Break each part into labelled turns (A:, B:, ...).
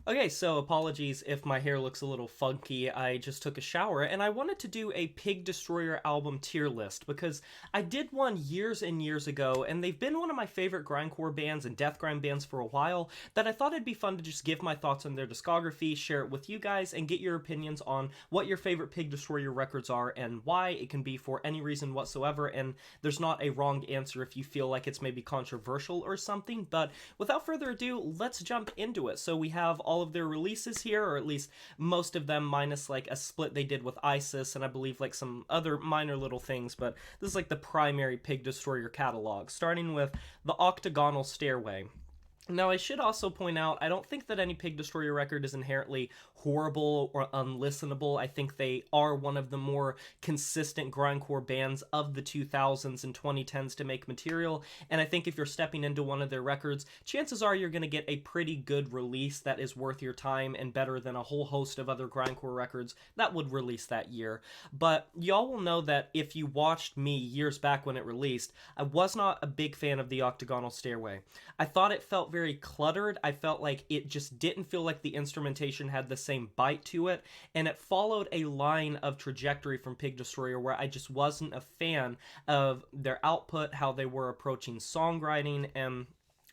A: Okay, so apologies if my hair looks a little funky. I just took a shower and I wanted to do a Pig Destroyer album tier list because I did one years and years ago and they've been one of my favorite grindcore bands and death grind bands for a while that I thought it'd be fun to just give my thoughts on their discography, share it with you guys, and get your opinions on what your favorite Pig Destroyer records are and why. It can be for any reason whatsoever, and there's not a wrong answer if you feel like it's maybe controversial or something. But without further ado, let's jump into it. So we have all of their releases here, or at least most of them, minus like a split they did with ISIS and I believe like some other minor little things, but this is like the primary Pig Destroyer catalog, starting with the Octagonal Stairway. Now, I should also point out, I don't think that any Pig Destroyer record is inherently horrible or unlistenable. I think they are one of the more consistent grindcore bands of the 2000s and 2010s to make material, and I think if you're stepping into one of their records, chances are you're going to get a pretty good release that is worth your time and better than a whole host of other grindcore records that would release that year. But y'all will know that if you watched me years back when it released, I was not a big fan of the Octagonal Stairway. I thought it felt very cluttered. I felt like it just didn't feel like the instrumentation had the same bite to it, and it followed a line of trajectory from Pig Destroyer where I just wasn't a fan of their output, how they were approaching songwriting, and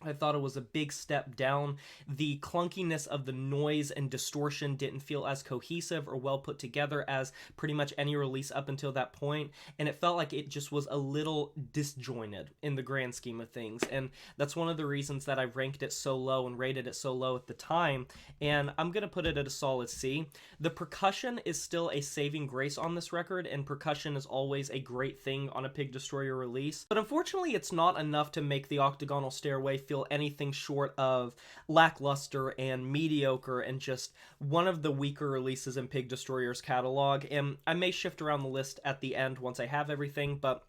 A: I thought it was a big step down. The clunkiness of the noise and distortion didn't feel as cohesive or well put together as pretty much any release up until that point, and it felt like it just was a little disjointed in the grand scheme of things, and that's one of the reasons that I ranked it so low and rated it so low at the time, and I'm gonna put it at a solid C. The percussion is still a saving grace on this record, and percussion is always a great thing on a Pig Destroyer release, but unfortunately it's not enough to make the Octagonal Stairway feel anything short of lackluster and mediocre and just one of the weaker releases in Pig Destroyer's catalog. And I may shift around the list at the end once I have everything, but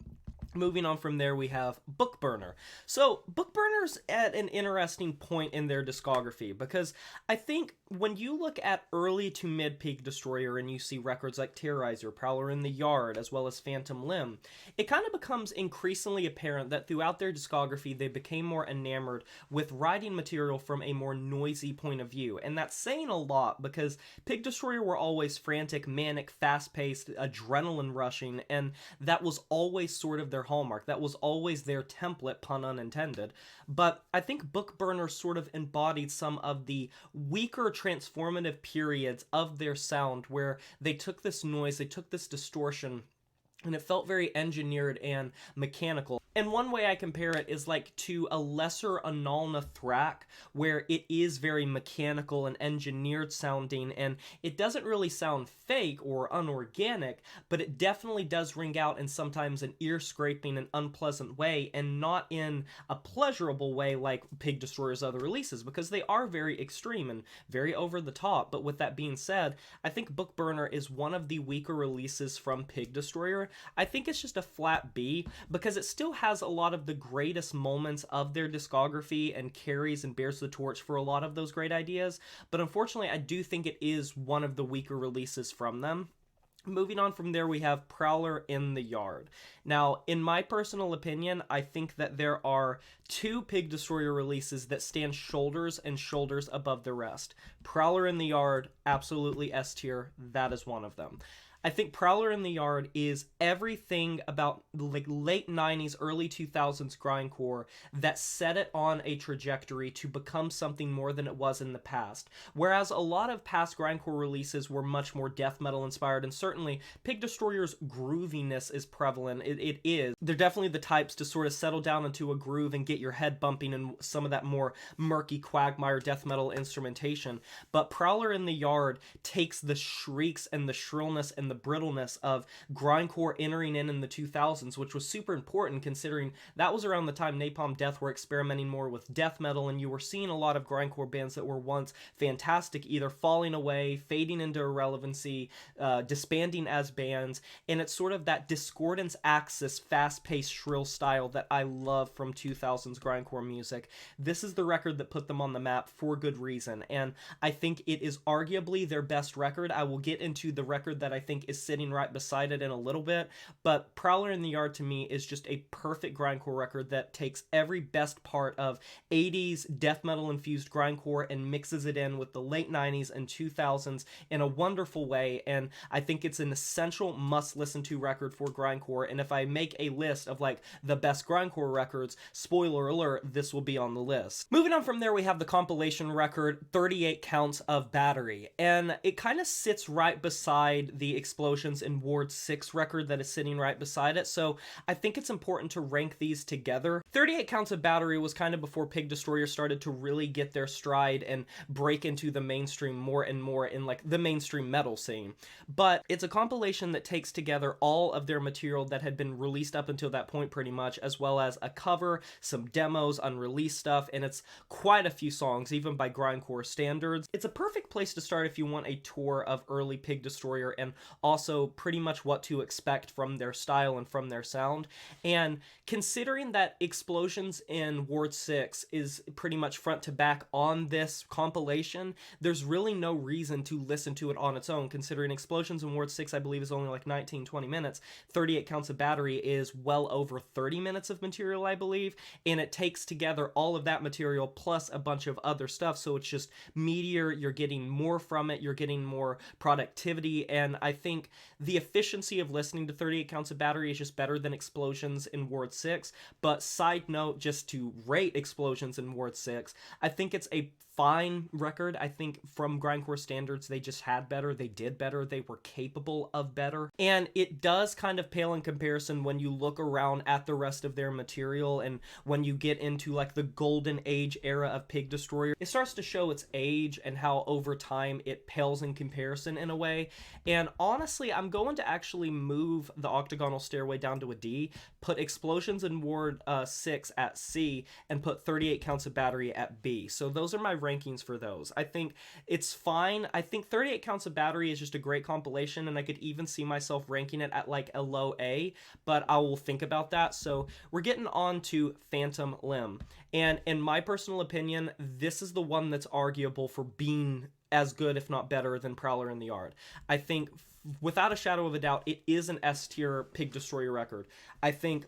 A: moving on from there, we have Bookburner. So Bookburner's at an interesting point in their discography because I think when you look at early to mid Pig Destroyer and you see records like Terrorizer, Prowler in the Yard, as well as Phantom Limb, it kind of becomes increasingly apparent that throughout their discography they became more enamored with writing material from a more noisy point of view. And that's saying a lot because Pig Destroyer were always frantic, manic, fast-paced, adrenaline rushing, and that was always sort of their hallmark. That was always their template, pun unintended. But I think Bookburner sort of embodied some of the weaker transformative periods of their sound where they took this noise, they took this distortion, and it felt very engineered and mechanical. And one way I compare it is like to a lesser Analna Thrak, where it is very mechanical and engineered sounding, and it doesn't really sound fake or unorganic, but it definitely does ring out in sometimes an ear-scraping and unpleasant way, and not in a pleasurable way like Pig Destroyer's other releases, because they are very extreme and very over the top. But with that being said, I think Bookburner is one of the weaker releases from Pig Destroyer. I think it's just a flat B, because it still has a lot of the greatest moments of their discography and carries and bears the torch for a lot of those great ideas, but unfortunately I do think it is one of the weaker releases from them. Moving on from there, we have Prowler in the Yard. Now, in my personal opinion, I think that there are two Pig Destroyer releases that stand shoulders and shoulders above the rest. Prowler in the Yard, absolutely S tier, that is one of them. I think Prowler in the Yard is everything about like late 90s, early 2000s grindcore that set it on a trajectory to become something more than it was in the past. Whereas a lot of past grindcore releases were much more death metal inspired, and certainly Pig Destroyer's grooviness is prevalent. It is. They're definitely the types to sort of settle down into a groove and get your head bumping in some of that more murky quagmire death metal instrumentation. But Prowler in the Yard takes the shrieks and the shrillness and the brittleness of grindcore entering in the 2000s, which was super important considering that was around the time Napalm Death were experimenting more with death metal, and you were seeing a lot of grindcore bands that were once fantastic either falling away, fading into irrelevancy, disbanding as bands, and it's sort of that discordance axis, fast-paced, shrill style that I love from 2000s grindcore music. This is the record that put them on the map for good reason, and I think it is arguably their best record. I will get into the record that I think think is sitting right beside it in a little bit, but Prowler in the Yard to me is just a perfect grindcore record that takes every best part of 80s death metal infused grindcore and mixes it in with the late 90s and 2000s in a wonderful way, and I think it's an essential must listen to record for grindcore. And if I make a list of like the best grindcore records, spoiler alert, this will be on the list. Moving on from there, we have the compilation record 38 Counts of Battery, and it kind of sits right beside the Explosions in Ward 6 record that is sitting right beside it, so I think it's important to rank these together. 38 Counts of Battery was kind of before Pig Destroyer started to really get their stride and break into the mainstream more and more in like the mainstream metal scene, but it's a compilation that takes together all of their material that had been released up until that point pretty much, as well as a cover, some demos, unreleased stuff, and it's quite a few songs, even by grindcore standards. It's a perfect place to start if you want a tour of early Pig Destroyer and also pretty much what to expect from their style and from their sound. And considering that Explosions in Ward 6 is pretty much front to back on this compilation, there's really no reason to listen to it on its own, considering Explosions in Ward 6 I believe is only like 19-20 minutes. 38 Counts of Battery is well over 30 minutes of material, I believe, and it takes together all of that material plus a bunch of other stuff, so it's just meatier, you're getting more from it, you're getting more productivity, and I think the efficiency of listening to 38 Counts of Battery is just better than Explosions in Ward 6, but side note, just to rate Explosions in Ward 6, I think it's a fine record. I think from grindcore standards, they just had better, they did better, they were capable of better, and it does kind of pale in comparison when you look around at the rest of their material, and when you get into like the golden age era of Pig Destroyer, it starts to show its age and how over time it pales in comparison in a way. And honestly, I'm going to actually move the Octagonal Stairway down to a D, put Explosions in Ward 6 at C, and put 38 Counts of Battery at B. So those are my rankings for those. I think it's fine. I think 38 Counts of Battery is just a great compilation, and I could even see myself ranking it at like a low A, but I will think about that. So we're getting on to Phantom Limb, and in my personal opinion, this is the one that's arguable for being as good, if not better, than Prowler in the Yard. I think, without a shadow of a doubt, it is an S-tier Pig Destroyer record. I think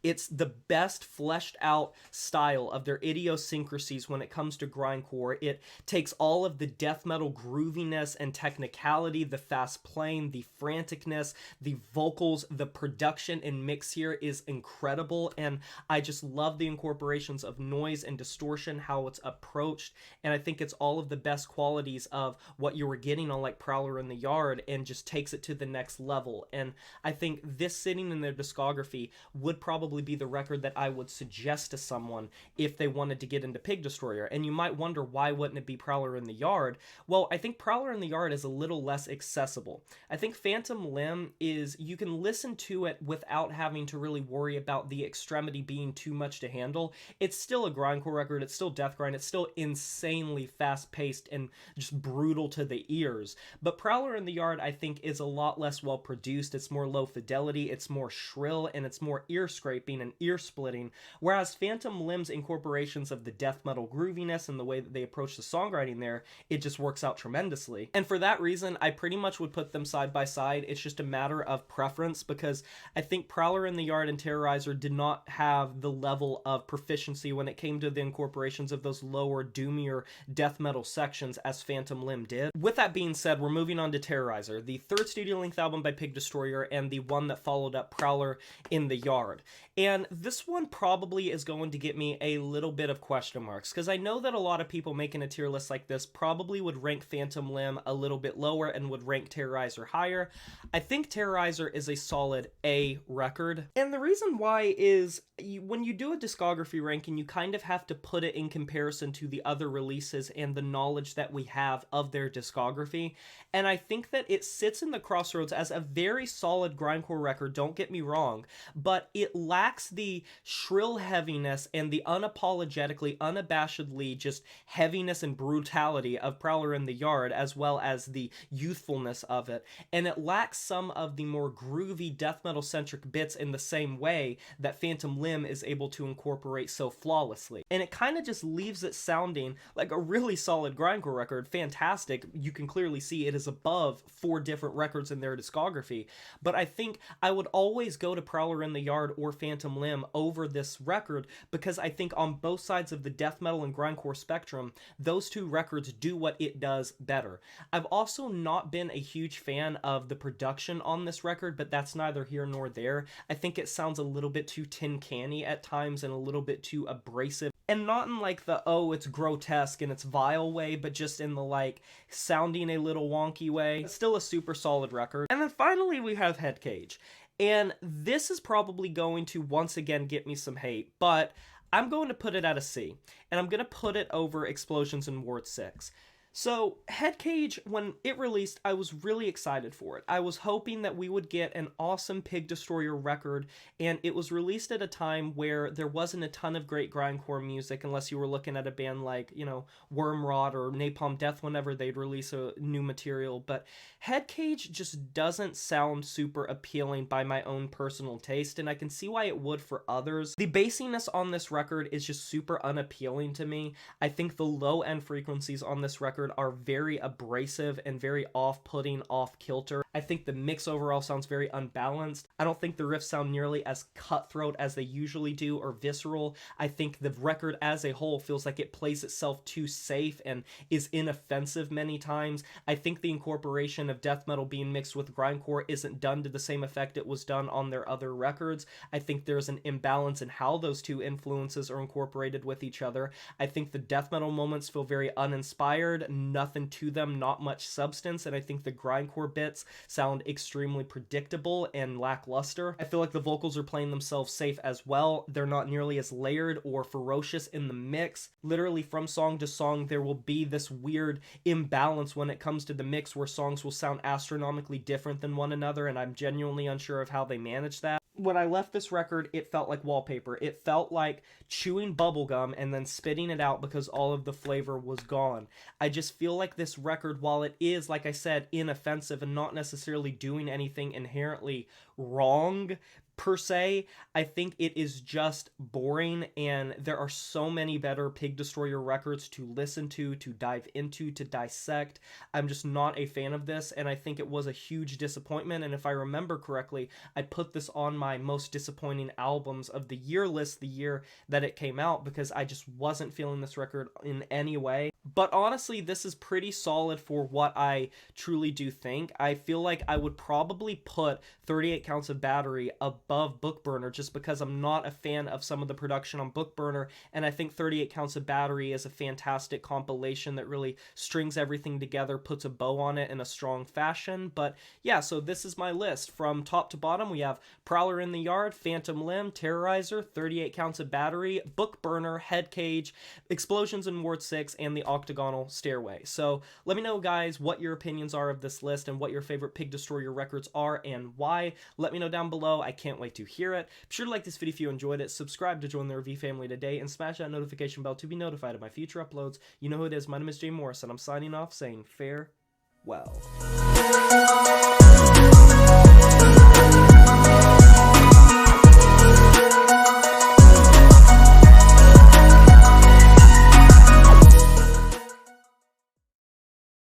A: it's the best fleshed out style of their idiosyncrasies when it comes to grindcore. It takes all of the death metal grooviness and technicality, the fast playing, the franticness, the vocals, the production and mix here is incredible, and I just love the incorporations of noise and distortion, how it's approached, and I think it's all of the best qualities of what you were getting on like Prowler in the Yard and just takes it to the next level. And I think this sitting in their discography would probably be the record that I would suggest to someone if they wanted to get into Pig Destroyer. And you might wonder, why wouldn't it be Prowler in the Yard? Well, I think Prowler in the Yard is a little less accessible. I think Phantom Limb is, you can listen to it without having to really worry about the extremity being too much to handle. It's still a grindcore record, it's still death grind, it's still insanely fast-paced and just brutal to the ears. But Prowler in the Yard, I think, is a lot less well produced, it's more low fidelity, it's more shrill, and it's more ear-scraping and ear-splitting, whereas Phantom Limb's incorporations of the death metal grooviness and the way that they approach the songwriting there, it just works out tremendously. And for that reason, I pretty much would put them side by side. It's just a matter of preference, because I think Prowler in the Yard and Terrorizer did not have the level of proficiency when it came to the incorporations of those lower, doomier death metal sections as Phantom Limb did. With that being said, we're moving on to Terrorizer, the third studio-length album by Pig Destroyer and the one that followed up Prowler in the Yard. And this one probably is going to get me a little bit of question marks, because I know that a lot of people making a tier list like this probably would rank Phantom Limb a little bit lower and would rank Terrorizer higher. I think Terrorizer is a solid A record, and the reason why is when you do a discography ranking, you kind of have to put it in comparison to the other releases and the knowledge that we have of their discography, and I think that it sits in the crossroads as a very solid grindcore record, don't get me wrong, but it lacks lacks the shrill heaviness and the unapologetically, unabashedly just heaviness and brutality of Prowler in the Yard, as well as the youthfulness of it. And it lacks some of the more groovy death metal centric bits in the same way that Phantom Limb is able to incorporate so flawlessly. And it kind of just leaves it sounding like a really solid grindcore record. Fantastic. You can clearly see it is above 4 different records in their discography. But I think I would always go to Prowler in the Yard or Phantom Limb over this record, because I think on both sides of the death metal and grindcore spectrum, those 2 records do what it does better. I've also not been a huge fan of the production on this record, but that's neither here nor there. I think it sounds a little bit too tin canny at times and a little bit too abrasive. And not in like the, oh, it's grotesque and it's vile way, but just in the like sounding a little wonky way. It's still a super solid record. And then finally we have Headcage. And this is probably going to once again get me some hate, but I'm going to put it at a C. And I'm going to put it over Explosions in Ward 6. So, Headcage, when it released, I was really excited for it. I was hoping that we would get an awesome Pig Destroyer record, and it was released at a time where there wasn't a ton of great grindcore music, unless you were looking at a band like, you know, Wormrot or Napalm Death whenever they'd release a new material, but Headcage just doesn't sound super appealing by my own personal taste, and I can see why it would for others. The bassiness on this record is just super unappealing to me. I think the low-end frequencies on this record are very abrasive and very off-putting, off-kilter. I think the mix overall sounds very unbalanced. I don't think the riffs sound nearly as cutthroat as they usually do or visceral. I think the record as a whole feels like it plays itself too safe and is inoffensive many times. I think the incorporation of death metal being mixed with grindcore isn't done to the same effect it was done on their other records. I think there's an imbalance in how those 2 influences are incorporated with each other. I think the death metal moments feel very uninspired, nothing to them, not much substance, and I think the grindcore bits sound extremely predictable and lackluster. I feel like the vocals are playing themselves safe as well. They're not nearly as layered or ferocious in the mix. Literally from song to song, there will be this weird imbalance when it comes to the mix where songs will sound astronomically different than one another, and I'm genuinely unsure of how they manage that. When I left this record, it felt like wallpaper. It felt like chewing bubblegum and then spitting it out because all of the flavor was gone. I just feel like this record, while it is, like I said, inoffensive and not necessarily doing anything inherently wrong, per se, I think it is just boring, and there are so many better Pig Destroyer records to listen to dive into, to dissect. I'm just not a fan of this, and I think it was a huge disappointment, and if I remember correctly, I put this on my most disappointing albums of the year list the year that it came out, because I just wasn't feeling this record in any way. But honestly, this is pretty solid for what I truly do think. I feel like I would probably put 38 Counts of Battery above Bookburner just because I'm not a fan of some of the production on Bookburner, and I think 38 Counts of Battery is a fantastic compilation that really strings everything together, puts a bow on it in a strong fashion. But yeah, so this is my list. From top to bottom, we have Prowler in the Yard, Phantom Limb, Terrorizer, 38 Counts of Battery, Bookburner, Headcage, Explosions in Ward 6, and the Octagonal Stairway. So let me know, guys, what your opinions are of this list and what your favorite Pig Destroyer records are and why. Let me know down below. I can't wait to hear it. Be sure to like this video if you enjoyed it, subscribe to join the review family today, and smash that notification bell to be notified of my future uploads. You know who it is. My name is Jay Morris, and I'm signing off saying farewell.